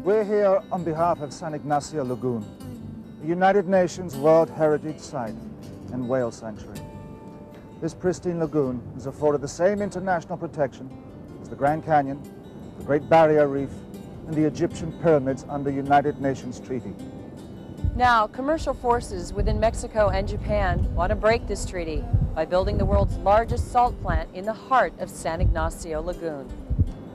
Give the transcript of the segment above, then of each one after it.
We're here on behalf of San Ignacio Lagoon, the United Nations World Heritage Site and Whale Sanctuary. This pristine lagoon is afforded the same international protection as the Grand Canyon, the Great Barrier Reef, and the Egyptian pyramids under United Nations treaty. Now, commercial forces within Mexico and Japan want to break this treaty by building the world's largest salt plant in the heart of San Ignacio Lagoon.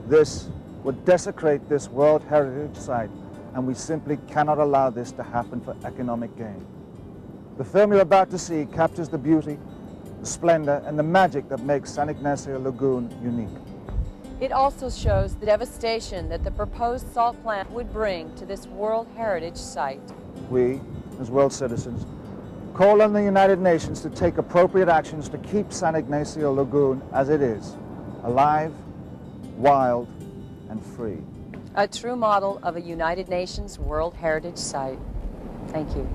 This would desecrate this World Heritage Site, and we simply cannot allow this to happen for economic gain. The film you're about to see captures the beauty, the splendor, and the magic that makes San Ignacio Lagoon unique. It also shows the devastation that the proposed salt plant would bring to this World Heritage Site. We, as world citizens, call on the United Nations to take appropriate actions to keep San Ignacio Lagoon as it is, alive, wild, and free. A true model of a United Nations World Heritage Site. Thank you.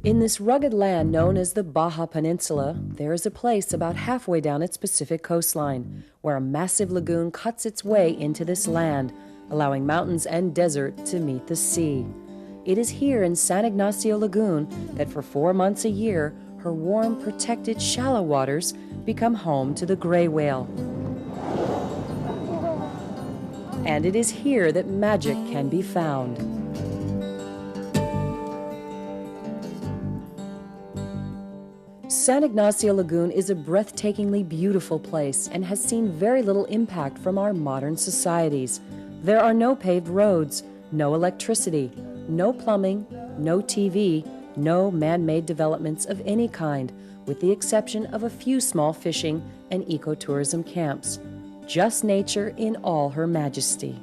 In this rugged land known as the Baja Peninsula, there is a place about halfway down its Pacific coastline where a massive lagoon cuts its way into this land, allowing mountains and desert to meet the sea. It is here in San Ignacio Lagoon that for 4 months a year, her warm, protected, shallow waters become home to the gray whale. And it is here that magic can be found. San Ignacio Lagoon is a breathtakingly beautiful place and has seen very little impact from our modern societies. There are no paved roads, no electricity, no plumbing, no TV, no man-made developments of any kind, with the exception of a few small fishing and ecotourism camps. Just nature in all her majesty.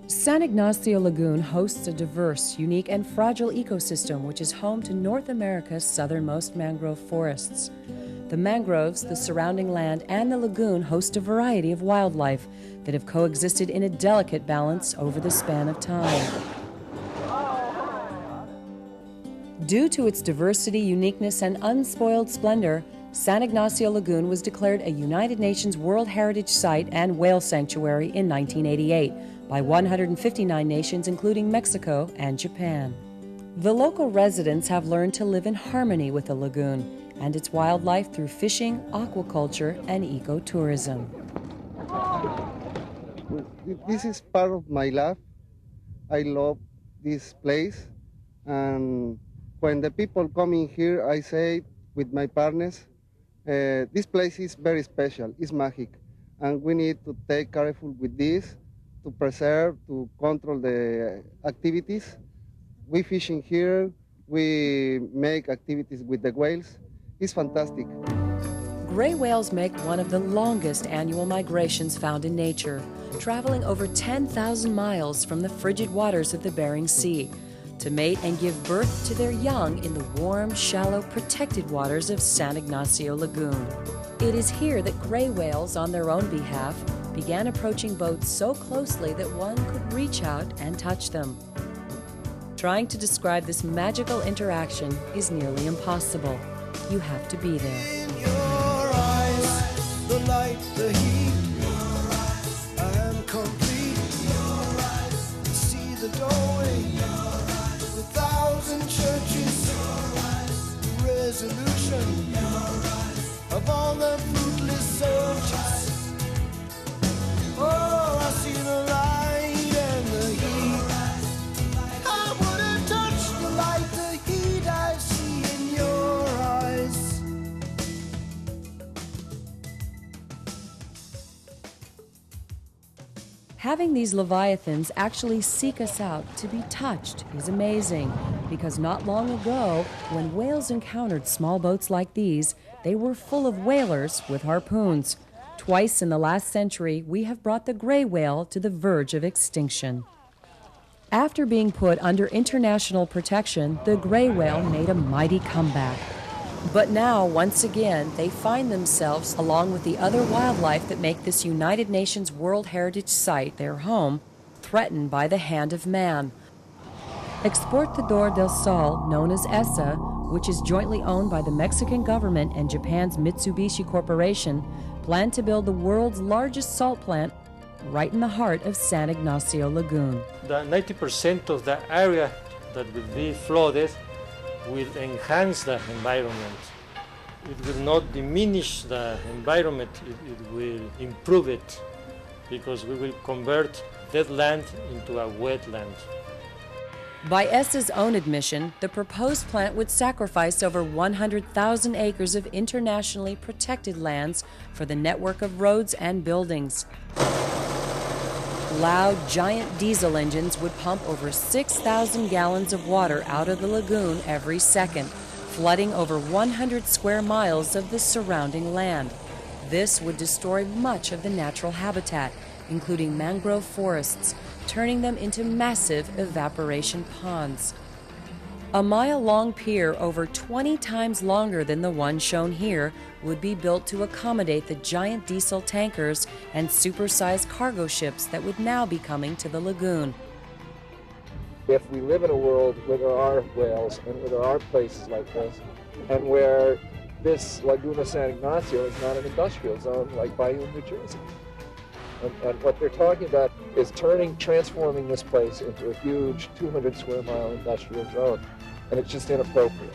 San Ignacio Lagoon hosts a diverse, unique, and fragile ecosystem which is home to North America's southernmost mangrove forests. The mangroves, the surrounding land, and the lagoon host a variety of wildlife that have coexisted in a delicate balance over the span of time. Due to its diversity, uniqueness, and unspoiled splendor, San Ignacio Lagoon was declared a United Nations World Heritage Site and Whale Sanctuary in 1988 by 159 nations, including Mexico and Japan. The local residents have learned to live in harmony with the lagoon and its wildlife through fishing, aquaculture, and ecotourism. This is part of my life. I love this place, and when the people come in here, I say with my partners, this place is very special, it's magic, and we need to take careful with this, to preserve, to control the activities. We fishing here, we make activities with the whales. It's fantastic. Gray whales make one of the longest annual migrations found in nature, traveling over 10,000 miles from the frigid waters of the Bering Sea to mate and give birth to their young in the warm, shallow, protected waters of San Ignacio Lagoon. It is here that gray whales, on their own behalf, began approaching boats so closely that one could reach out and touch them. Trying to describe this magical interaction is nearly impossible. You have to be there. In your eyes, the light, the heat, your eyes, I am complete. Your eyes, see the doorway, your eyes, the thousand churches, your eyes, the resolution, your eyes, of all the fruitless searches. Oh, I see the light and the heat. I wouldn't touch the light, the heat I see in your eyes. Having these leviathans actually seek us out to be touched is amazing, because not long ago, when whales encountered small boats like these, they were full of whalers with harpoons. Twice in the last century, we have brought the gray whale to the verge of extinction. After being put under international protection, the gray whale made a mighty comeback. But now, once again, they find themselves, along with the other wildlife that make this United Nations World Heritage Site their home, threatened by the hand of man. Exportador del Sol, known as ESSA, which is jointly owned by the Mexican government and Japan's Mitsubishi Corporation, planned to build the world's largest salt plant right in the heart of San Ignacio Lagoon. The 90% of the area that will be flooded will enhance the environment. It will not diminish the environment, it will improve it, because we will convert dead land into a wetland. By ESSA's own admission, the proposed plant would sacrifice over 100,000 acres of internationally protected lands for the network of roads and buildings. Loud, giant diesel engines would pump over 6,000 gallons of water out of the lagoon every second, flooding over 100 square miles of the surrounding land. This would destroy much of the natural habitat, including mangrove forests, turning them into massive evaporation ponds. A mile-long pier over 20 times longer than the one shown here would be built to accommodate the giant diesel tankers and supersized cargo ships that would now be coming to the lagoon. If we live in a world where there are whales and where there are places like this, and where this Laguna San Ignacio is not an industrial zone like Bayou, New Jersey. And what they're talking about is transforming this place into a huge 200 square mile industrial zone, and it's just inappropriate.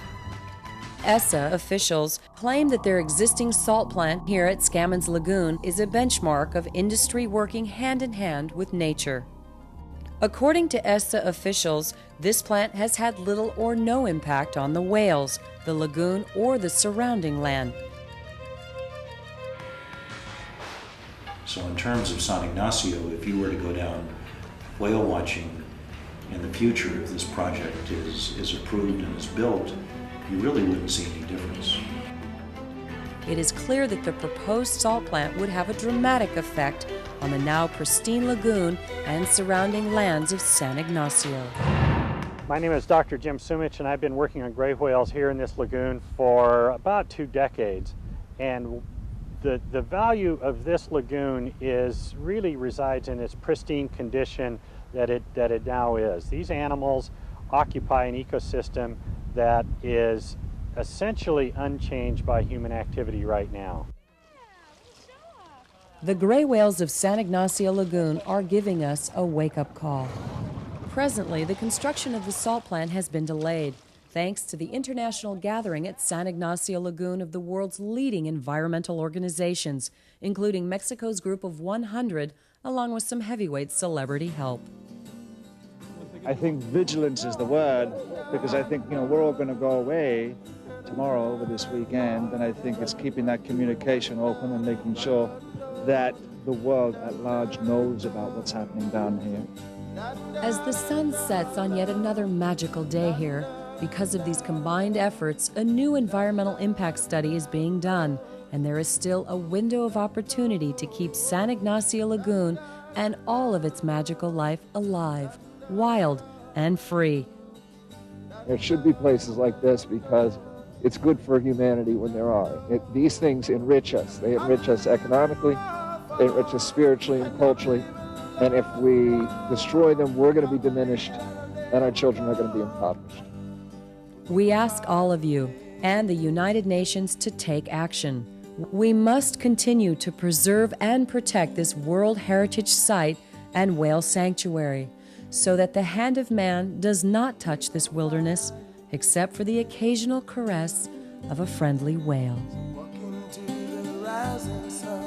ESSA officials claim that their existing salt plant here at Scammons Lagoon is a benchmark of industry working hand in hand with nature. According to ESSA officials, this plant has had little or no impact on the whales, the lagoon, or the surrounding land. So in terms of San Ignacio, if you were to go down whale watching in the future, if this project is approved and is built, you really wouldn't see any difference. It is clear that the proposed salt plant would have a dramatic effect on the now pristine lagoon and surrounding lands of San Ignacio. My name is Dr. Jim Sumich, and I've been working on gray whales here in this lagoon for about 2 decades. And the value of this lagoon really resides in its pristine condition that it now is. These animals occupy an ecosystem that is essentially unchanged by human activity right now. The gray whales of San Ignacio Lagoon are giving us a wake-up call. Presently, the construction of the salt plant has been delayed, thanks to the international gathering at San Ignacio Lagoon of the world's leading environmental organizations, including Mexico's Group of 100, along with some heavyweight celebrity help. I think vigilance is the word, because I think, we're all going to go away tomorrow over this weekend, and I think it's keeping that communication open and making sure that the world at large knows about what's happening down here. As the sun sets on yet another magical day here, because of these combined efforts, a new environmental impact study is being done, and there is still a window of opportunity to keep San Ignacio Lagoon and all of its magical life alive, wild, and free. There should be places like this because it's good for humanity when there are. These things enrich us. They enrich us economically, they enrich us spiritually and culturally, and if we destroy them, we're going to be diminished, and our children are going to be impoverished. We ask all of you and the United Nations to take action. We must continue to preserve and protect this World Heritage Site and whale sanctuary so that the hand of man does not touch this wilderness except for the occasional caress of a friendly whale. Walking to the rising sun.